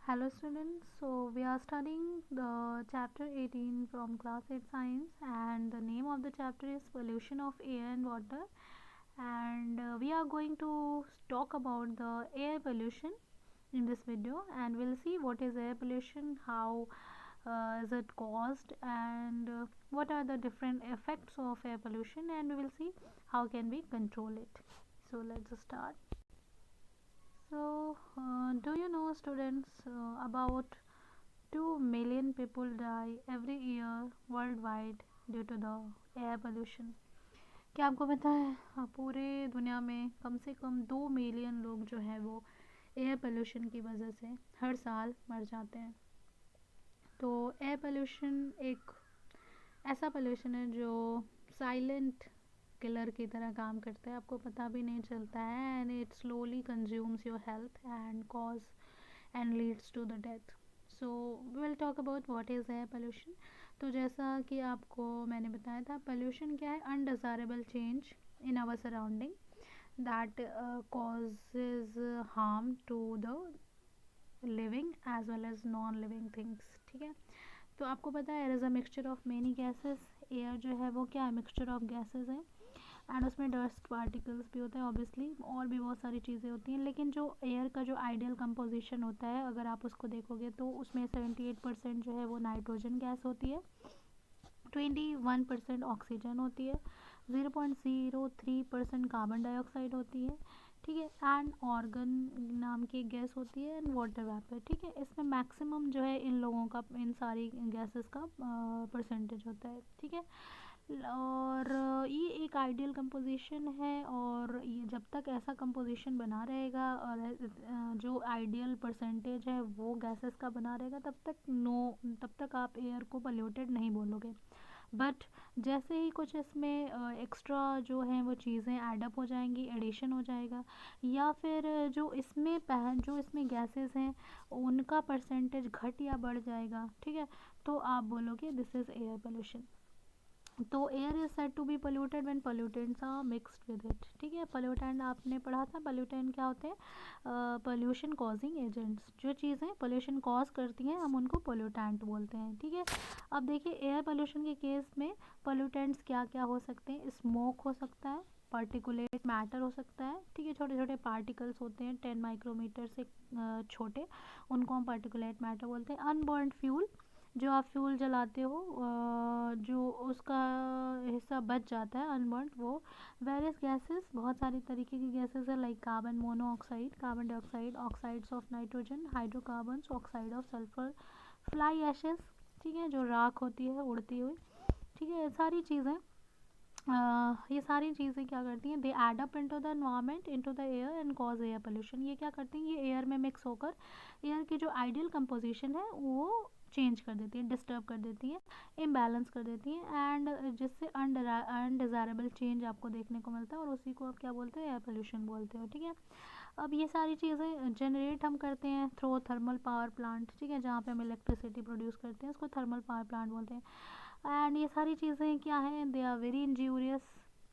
Hello students, so we are studying the chapter 18 from class 8 science, and the name of the chapter is pollution of air and water. And we are going to talk about the air pollution in this video, and we'll see what is air pollution, how is it caused, and what are the different effects of air pollution, and we will see how can we control it. So let's start. So, do you know, students, about 2 million people die every year worldwide due to the air pollution? क्या आपको पता है पूरे दुनिया में कम से कम 2 million लोग जो है वो एयर पोल्यूशन की वजह से हर साल मर जाते हैं। तो एयर पोल्यूशन एक ऐसा पोल्यूशन है जो साइलेंट किलर की तरह काम करता है, आपको पता भी नहीं चलता है, and it slowly consumes your health and cause and leads to the death. So we will talk about what is air pollution. तो जैसा कि आपको मैंने बताया था, पोल्यूशन क्या है? Undesirable change in our surrounding that causes harm to the living as well as non living things. ठीक है, तो आपको पता है air is a mixture of many gases. Air जो है वो क्या है? मिक्सचर ऑफ गैसेस है, एंड उसमें डस्ट पार्टिकल्स भी होते हैं ऑब्वियसली, और भी बहुत सारी चीज़ें होती हैं। लेकिन जो एयर का जो आइडियल कंपोजिशन होता है, अगर आप उसको देखोगे तो उसमें 78% जो है वो नाइट्रोजन गैस होती है, 21% ऑक्सीजन होती है, 0.03% कार्बन डाइऑक्साइड होती है, ठीक है, एंड ऑर्गन नाम की एक गैस होती है, एंड वाटर वेपर। ठीक है, इसमें मैक्सिमम जो है इन लोगों का, इन सारी गैसेस का परसेंटेज होता है। ठीक है, और ये एक आइडियल कंपोजिशन है, और ये जब तक ऐसा कंपोजिशन बना रहेगा और जो आइडियल परसेंटेज है वो गैसेस का बना रहेगा, तब तक आप एयर को पोल्यूटेड नहीं बोलोगे। बट जैसे ही कुछ इसमें एक्स्ट्रा जो है वो चीज़ें एडअप हो जाएंगी, एडिशन हो जाएगा, या फिर जो इसमें गैसेस हैं उनका परसेंटेज घट या बढ़ जाएगा, ठीक है, तो आप बोलोगे दिस इज़ एयर पोल्यूशन। तो air is said to be polluted when pollutants are mixed with it. ठीक है, पोल्यूटेंट आपने पढ़ा था, पोल्यूटेंट क्या होते हैं? Pollution causing agents. जो चीज़ें पोल्यूशन कॉज करती हैं हम उनको पोल्यूटेंट बोलते हैं। ठीक है, अब देखिए एयर पोल्यूशन के केस में पोल्यूटेंट्स क्या क्या हो सकते हैं? स्मोक हो सकता है, पार्टिकुलेट मैटर हो सकता है, ठीक है, छोटे छोटे पार्टिकल्स होते हैं 10 माइक्रोमीटर से छोटे, उनको हम पार्टिकुलेट मैटर बोलते हैं। अनबर्न्ड फ्यूल, जो आप फ्यूल जलाते हो जो उसका हिस्सा बच जाता है अनबर्न्ड, वो। वेरियस गैसेस, बहुत सारी तरीके की गैसेस है, like carbon monoxide, carbon dioxide, oxides of nitrogen, hydrocarbons, oxide of sulphur, fly ashes, ठीक है, जो राख होती है उड़ती हुई। ठीक है, ये सारी चीज़ें क्या करती हैं? They add up into the environment, into the air, and cause air pollution. ये क्या करती हैं? ये एयर में मिक्स होकर एयर की जो आइडियल कंपोजिशन है वो चेंज कर देती है, डिस्टर्ब कर देती है, इम्बैलेंस कर देती हैं, एंड जिससे अनडिज़ायरेबल चेंज आपको देखने को मिलता है, और उसी को आप क्या बोलते हैं? एयर पोल्यूशन बोलते हो। ठीक है, अब ये सारी चीज़ें जनरेट हम करते हैं थ्रू थर्मल पावर प्लांट, ठीक है, जहाँ पे हम इलेक्ट्रिसिटी प्रोड्यूस करते हैं, उसको थर्मल पावर प्लांट बोलते हैं। एंड ये सारी चीज़ें क्या हैं? They are very injurious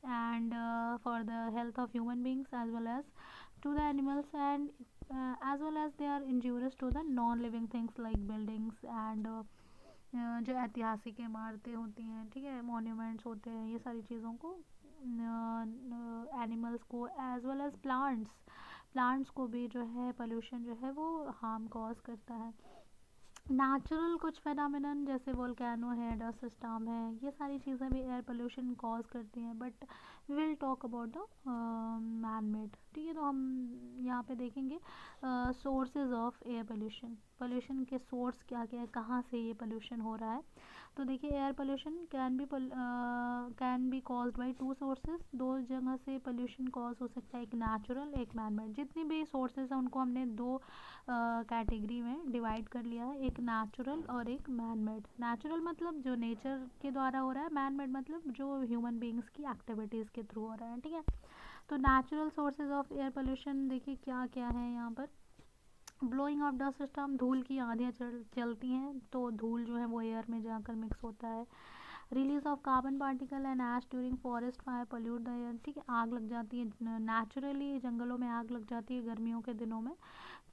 and for the health of human beings as well as to the animals, and as well as they are injurious to the non living things like buildings and जो ऐतिहासिक इमारतें होती हैं, ठीक है, monuments होते हैं, ये सारी चीज़ों को, एनिमल्स को, एज वेल एज प्लांट्स को भी जो है पोल्यूशन जो है वो हार्म कॉज करता है। नेचुरल कुछ फेनामिनन जैसे वोल्केनो है, डस्ट स्टॉर्म है, ये सारी चीज़ें भी एयर पोल्यूशन कॉज करती हैं, but we will talk about the man made. ठीक है, तो हम यहाँ पे देखेंगे sources of air pollution, pollution के सोर्स क्या क्या है, कहाँ से ये पोल्यूशन हो रहा है। तो देखिए air pollution can be caused by 2 sources, 2 जगह से पोल्यूशन कॉज हो सकता है, एक नेचुरल, एक मैन मेड। जितनी भी सोर्सेज हैं उनको हमने 2 कैटेगरी में डिवाइड कर लिया है, एक नेचुरल और एक मैन मेड। नेचुरल मतलब जो नेचर के द्वारा हो रहा है, मैन मेड मतलब जो ह्यूमन बींग्स की एक्टिविटीज़ के थ्रू हो रहा है। ठीक है, तो natural sources of air pollution देखिए क्या क्या है यहाँ पर। ब्लोइंग ऑफ डस्ट सिस्टम, धूल की आंधियाँ चलती हैं तो धूल जो है वो एयर में जाकर मिक्स होता है। Release of carbon particle and ash during forest fire pollute the air. ठीक है, आग लग जाती है, नेचुरली जंगलों में आग लग जाती है गर्मियों के दिनों में,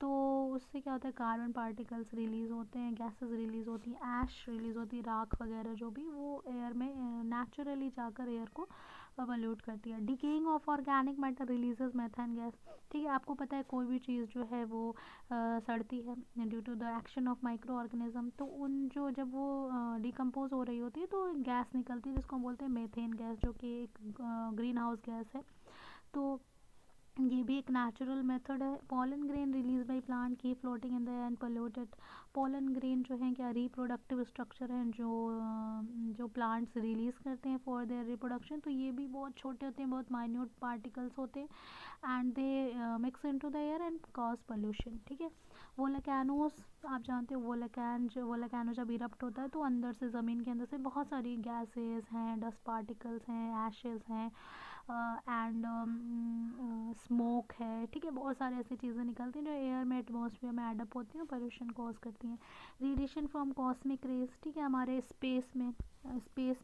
तो उससे क्या होता है, कार्बन पार्टिकल्स रिलीज़ होते हैं, गैसेस रिलीज़ होती हैं, ऐश रिलीज़ होती है, राख वगैरह जो भी, वो एयर में नेचुरली जाकर एयर को पॉल्यूट करती है। Decaying of organic matter releases methane gas. ठीक है, आपको पता है कोई भी चीज़ जो है वो सड़ती है due to the action of micro organism, तो उन जो जब वो डिकम्पोज हो रही होती है तो गैस निकलती है जिसको हम बोलते हैं मेथेन गैस, जो कि एक ग्रीन हाउस गैस है। तो ये भी एक नेचुरल मेथड है। Pollen grain release by plant की floating in the air and polluted. Pollen grain जो है क्या रिप्रोडक्टिव स्ट्रक्चर है जो प्लांट्स रिलीज करते हैं फॉर देयर रिप्रोडक्शन। तो ये भी बहुत छोटे होते हैं, बहुत माइन्यूट पार्टिकल्स होते हैं and they mix into the air and cause pollution. ठीक है, वोल्केनोस आप जानते हो, वोल्केनो जब इरप्ट होता है तो अंदर से ज़मीन के अंदर से बहुत सारी गैसेस हैं, डस्ट पार्टिकल्स हैं, एशेस हैं एंड स्मोक है। ठीक है, बहुत सारी ऐसी चीज़ें निकलती हैं जो एयर में एटमॉस्फेयर में एडअप होती हैं और पोल्यूशन कॉज करती हैं। Radiation from cosmic rays. ठीक है, हमारे स्पेस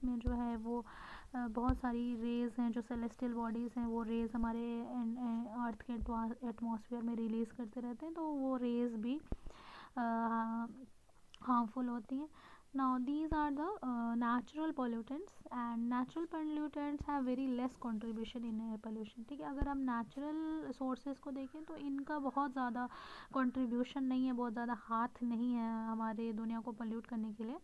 में जो है वो बहुत सारी रेज़ हैं, जो सेलेस्टियल बॉडीज़ हैं वो रेज़ हमारे अर्थ के एटमॉस्फेयर में रिलीज़ करते रहते हैं, तो वो रेज़ भी हार्मफुल होती हैं। Now these are the natural pollutants and natural pollutants have very less contribution in air pollution। ठीक है, अगर हम नेचुरल सोर्सेज को देखें तो इनका बहुत ज़्यादा कंट्रीब्यूशन नहीं है, बहुत ज़्यादा हाथ नहीं है हमारे दुनिया को पोल्यूट करने के लिए।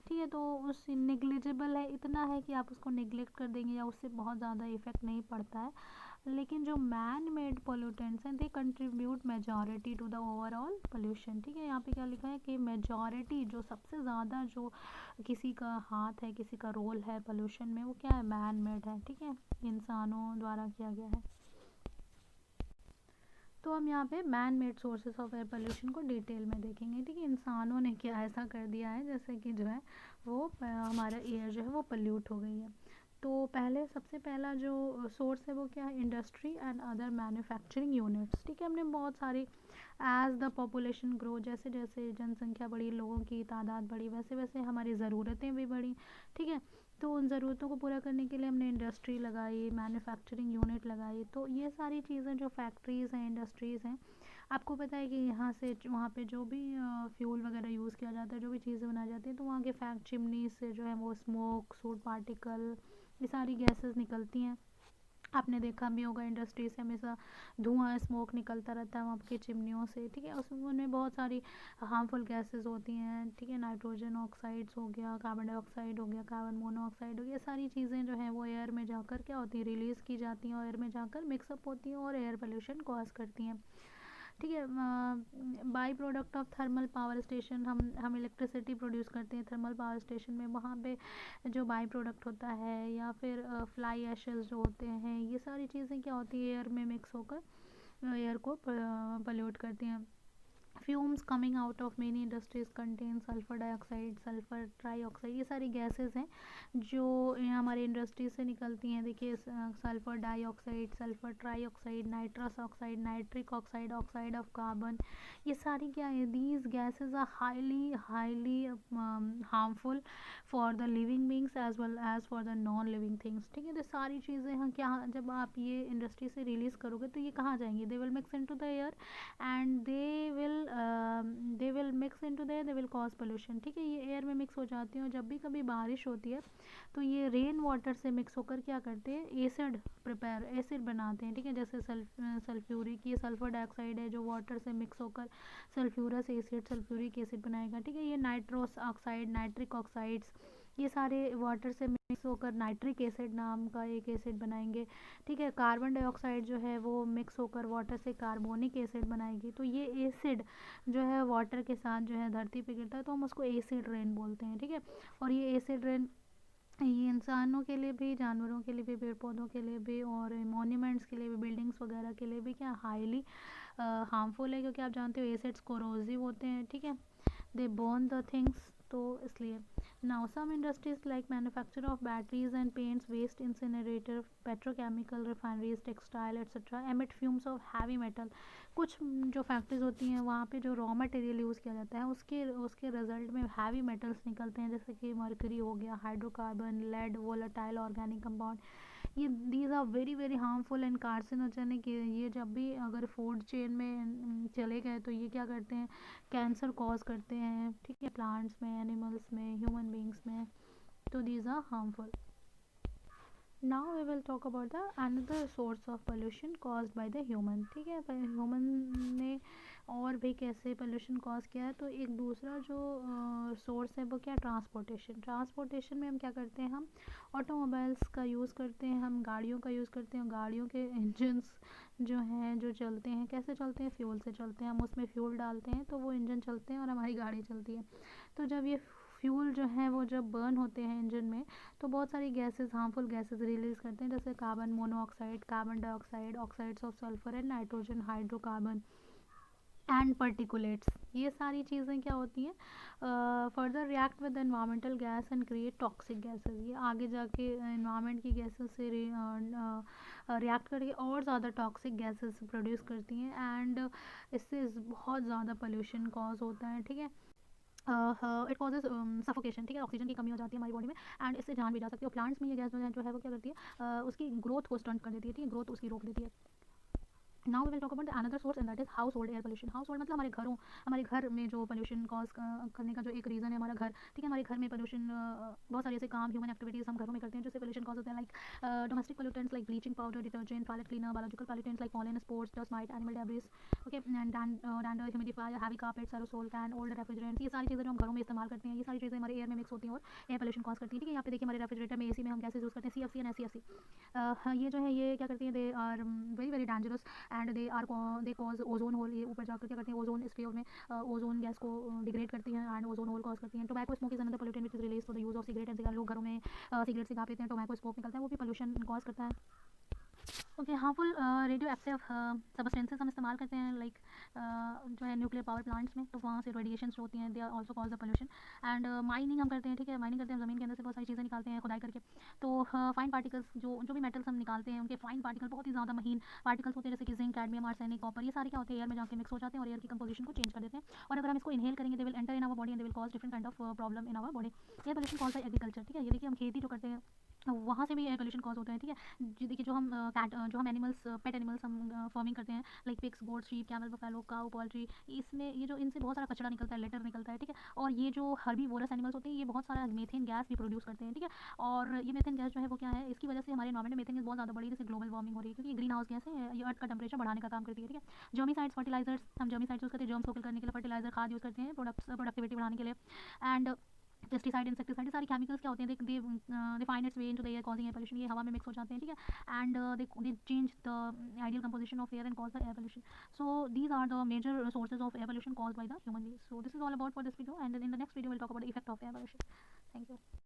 ठीक है, तो उस नेग्लिजिबल है, इतना है कि आप उसको नेग्लेक्ट कर देंगे या उससे बहुत ज़्यादा इफेक्ट नहीं पड़ता है। लेकिन जो मैन मेड पोल्यूटेंट्स हैं they contribute majority to the overall pollution. ठीक है, यहाँ पे क्या लिखा है कि मेजॉरिटी, जो सबसे ज़्यादा जो किसी का हाथ है, किसी का रोल है पोल्यूशन में, वो क्या है, मैन मेड है। ठीक है, इंसानों द्वारा किया गया है। तो हम यहाँ पे man made sources of air pollution को डिटेल में देखेंगे। ठीक है, इंसानों ने क्या ऐसा कर दिया है जैसे कि जो है वो हमारा एयर जो है वो पोल्यूट हो गई है। तो पहले सबसे पहला जो सोर्स है वो क्या है, industry and other manufacturing units. ठीक है, हमने बहुत सारी एज द पॉपुलेशन ग्रो, जैसे जैसे जनसंख्या बढ़ी, लोगों की तादाद बढ़ी, वैसे वैसे हमारी ज़रूरतें भी बढ़ी। ठीक है, तो उन ज़रूरतों को पूरा करने के लिए हमने इंडस्ट्री लगाई, मैन्युफैक्चरिंग यूनिट लगाई। तो ये सारी चीज़ें जो फैक्ट्रीज़ हैं, इंडस्ट्रीज़ हैं, आपको पता है कि यहाँ से वहाँ पे जो भी फ्यूल वगैरह यूज़ किया जाता है, जो भी चीज़ें बनाई जाती हैं, तो वहाँ के चिमनी से जो है वो स्मोक, सूट पार्टिकल, ये सारी गैसेस निकलती हैं। आपने देखा भी होगा इंडस्ट्री से हमेशा धुआं, स्मोक निकलता रहता है वहाँ के चिमनियों से। ठीक है, उसमें उनमें बहुत सारी हार्मफुल गैसेस होती हैं। ठीक है, नाइट्रोजन ऑक्साइड्स हो गया, कार्बन डाइऑक्साइड हो गया, कार्बन मोनोऑक्साइड हो गया, ये सारी चीज़ें जो हैं वो एयर में जाकर क्या होती हैं, रिलीज़ की जाती हैं और एयर में जाकर मिक्सअप होती हैं और एयर पोल्यूशन कॉज करती हैं। ठीक है, by product of thermal power station, हम इलेक्ट्रिसिटी प्रोड्यूस करते हैं थर्मल पावर स्टेशन में, वहाँ पे जो बाई प्रोडक्ट होता है, या फिर फ्लाई एशेस जो होते हैं, ये सारी चीज़ें क्या होती है, एयर में मिक्स होकर एयर को पोल्यूट करती हैं। Fumes coming out of many industries contain sulphur dioxide, sulphur trioxide, ये सारी गैसेस हैं जो हमारे इंडस्ट्री से निकलती हैं। देखिए, sulphur dioxide, sulphur trioxide, nitrous oxide, nitric oxide, oxide of carbon, ये सारी क्या है, these gases are highly highly harmful for the living beings as well as for the non living things. ठीक है, तो सारी चीज़ें हैं क्या, जब आप ये इंडस्ट्री से रिलीज़ करोगे तो ये कहाँ जाएंगी, they will mix into the air and they will mix into the air, they will cause pollution. ठीक है, ये एयर में मिक्स हो जाती हैं और जब भी कभी बारिश होती है तो ये रेन वाटर से मिक्स होकर क्या करते हैं, एसिड बनाते हैं। ठीक है, जैसे सल्फ्यूरिक, ये सल्फर डाइऑक्साइड है जो वाटर से मिक्स होकर सल्फ्यूरस एसिड, सल्फ्यूरिक एसिड बनाएगा। ठीक है, ये नाइट्रोस ऑक्साइड, नाइट्रिक ऑक्साइड्स, ये सारे वाटर से मिक्स होकर नाइट्रिक एसिड नाम का एक एसिड बनाएंगे। ठीक है, कार्बन डाइऑक्साइड जो है वो मिक्स होकर वाटर से कार्बोनिक एसिड बनाएगी। तो ये एसिड जो है वाटर के साथ जो है धरती पे गिरता है तो हम उसको एसिड रेन बोलते हैं। ठीक है, और ये एसिड रेन ये इंसानों के लिए भी, जानवरों के लिए भी, पेड़ पौधों के लिए भी, और मॉन्यूमेंट्स के लिए भी, बिल्डिंग्स वगैरह के लिए भी क्या हाईली हार्मफुल है, क्योंकि आप जानते हो एसिड्स कोरोसिव होते हैं। ठीक है, दे बर्न द थिंग्स, तो इसलिए now some industries like manufacture of batteries and paints, waste incinerator, petrochemical refineries, textile etcetera emit fumes of heavy metal. कुछ जो फैक्ट्रीज होती हैं वहाँ पे जो रॉ मटेरियल यूज़ किया जाता है उसके उसके रिजल्ट में हैवी मेटल्स निकलते हैं, जैसे कि मर्करी हो गया, hydrocarbon, lead, volatile organic compound, ये these are very very harmful and carcinogenic. ये जब भी अगर फूड चेन में चले गए तो ये क्या करते हैं, कैंसर कॉज करते हैं, ठीक है, प्लांट्स में, एनिमल्स में, ह्यूमन बींग्स में। तो these are harmful. Now we will talk about the another source of pollution caused by the human. ठीक है, ह्यूमन ने और भी कैसे पोल्यूशन कॉज किया है। तो एक दूसरा जो सोर्स है वो क्या, ट्रांसपोर्टेशन। ट्रांसपोर्टेशन में हम क्या करते हैं, हम ऑटोमोबाइल्स का यूज़ करते हैं, हम गाड़ियों का यूज़ करते हैं। गाड़ियों के इंजन्स जो हैं, जो चलते हैं, कैसे चलते हैं, फ्यूल से चलते हैं। हम उसमें फ्यूल डालते हैं तो वो इंजन चलते हैं और हमारी गाड़ी चलती है। तो जब ये फ्यूल जो है वो जब बर्न होते हैं इंजन में, तो बहुत सारी गैसेस, हार्मफुल गैसेस रिलीज़ करते हैं, जैसे carbon monoxide, carbon dioxide, oxides of sulphur and nitrogen, hydrocarbon and particulates. ये सारी चीज़ें क्या होती हैं, further react with environmental gas and create toxic gases. ये आगे जाके एनवायरमेंट की गैसेस से रिएक्ट करके और ज़्यादा टॉक्सिक गैसेस प्रोड्यूस करती हैं, एंड इससे बहुत ज़्यादा पोल्यूशन कॉज होता है। ठीक है, इट कॉजेज सफोकेशन। ठीक है, ऑक्सीजन की कमी हो जाती है हमारी बॉडी में, एंड इससे जान भी जा सकती है। और प्लांट्स में ये गैस जो है वो क्या करती है, उसकी ग्रोथ को स्टंट कर देती है। ठीक है, ग्रोथ उसकी रोक देती है। Now we will talk about another source and that is household air pollution. Household मतलब हमारे घर में जो पोल्यूशन कॉज करने का जो एक रीज़न है, हमारा घर। ठीक है, हमारे घर में पोल्यूशन, बहुत सारे ऐसे काम, ह्यूमन एक्टिविटीज़ हम घरों में करते हैं जिससे पोल्यूशन कॉज होते हैं, like domestic pollutants like bleaching powder, detergent, toilet cleaner, biological pollutants like pollen, sports, dust might, animal debris, okay, and dander, humidifier, heavy carpets, aerosol can, old refrigerants. ये सारी चीज़ें जो हम घरों में इस्तेमाल करते हैं, ये सारी चीज़ें हमारे एयर में मिक्स होती हैं और एयर पोल्यूशन कॉज करती हैं। ठीक है, यहाँ पे देखिए हमारे रेफ्रिजरेटर में, एसी में हम गैसेज यूज़ करते हैं, सीएफसी एंड एससीएफसी। ये जो है ये क्या करती हैं, they are very very dangerous and they cause ozone hole. ये ऊपर जाकर क्या करती हैं, ओजोन स्पेयर में ओजोन गैस को डिग्रेड करती हैं एंड ओजोन होल कॉज करती हैं। Tobacco smoke is another pollutant which is release through the use of cigarette and cigar. लोग घरों में सिगरेट सिगा पीते हैं, टोबैको स्मोक निकलता है, वो भी पोल्यूशन कॉज करता है। Okay, harmful radio active substances हम इस्तेमाल करते हैं, लाइक जो है न्यूक्लियर पावर प्लांट्स में, तो वहाँ से रेडिएशन होती हैं, they are also cause the pollution. And mining हम करते हैं। ठीक है, माइनिंग करते हैं, ज़मीन के अंदर से बहुत सारी चीज़ें निकालते हैं खुदाई करके। तो फाइन पार्टिकल्स, जो भी मेटल्स हम निकालते हैं, उनके फाइन पार्टिकल, बहुत ही ज़्यादा महीन पार्टिकल्स होते हैं, जैसे कि जिंक, कैडमियम, आर्सेनिक, कॉपर। ये सारे क्या होते हैं, एयर में जाके मिक्स हो जाते हैं और एयर की कंपोजिशन को चेंज कर देते हैं। और अगर हम इसको इनहेल करेंगे, they will enter in our body and they will cause different kind of problem in our body. ये पोल्यूशन कॉज बाय एग्रीकल्चर। ठीक है, ये देखिए हम खेती जो करते हैं वहाँ से भी एयर पोल्यूशन कॉज होता है। ठीक है, देखिए जो हम एनिमल्स, पेट एनिमल्स हम फार्मिंग करते हैं, लाइक पिग्स, गोट, शीप, कैमल, बफेलो, काऊ, पोल्ट्री, इसमें ये जो इनसे बहुत सारा कचरा निकलता है, लेटर निकलता है। ठीक है, और ये जो हर्बीवोरस एनिमल्स होते हैं, ये बहुत सारा मीथेन गैस भी प्रोड्यूस करते हैं। ठीक है, और ये मीथेन गैस जो है वो क्या है, इसकी वजह से हमारे एनवायरमेंट में मीथेन गैस बहुत ज़्यादा बढ़ी है, जैसे ग्लोबल वार्मिंग हो रही है, क्योंकि ग्रीन हाउस गैस है, ये अर्थ का टेम्परेचर बढ़ाने का काम करती है। ठीक है, जर्मिसाइड्स, फर्टिलाइजर्स, हम जर्मिसाइड्स यूज़ करते हैं जर्म्स को किल करने के लिए, फर्टिलाइजर खाद यूज़ करते हैं प्रोडक्टिविटी बढ़ाने के लिए, एंड पेस्टिसाइड, इंसेक्टिसाइड, सारी केमिकल्स क्या होते हैं, they find its way into the air causing air pollution. ये हवा में मिक्स हो जाते हैं। ठीक है, and they change the ideal composition of air and cause the air pollution. So these are the major sources of air pollution caused by the human beings. So this is all about for this video, and in the next video we'll talk about the effect of air pollution. Thank you.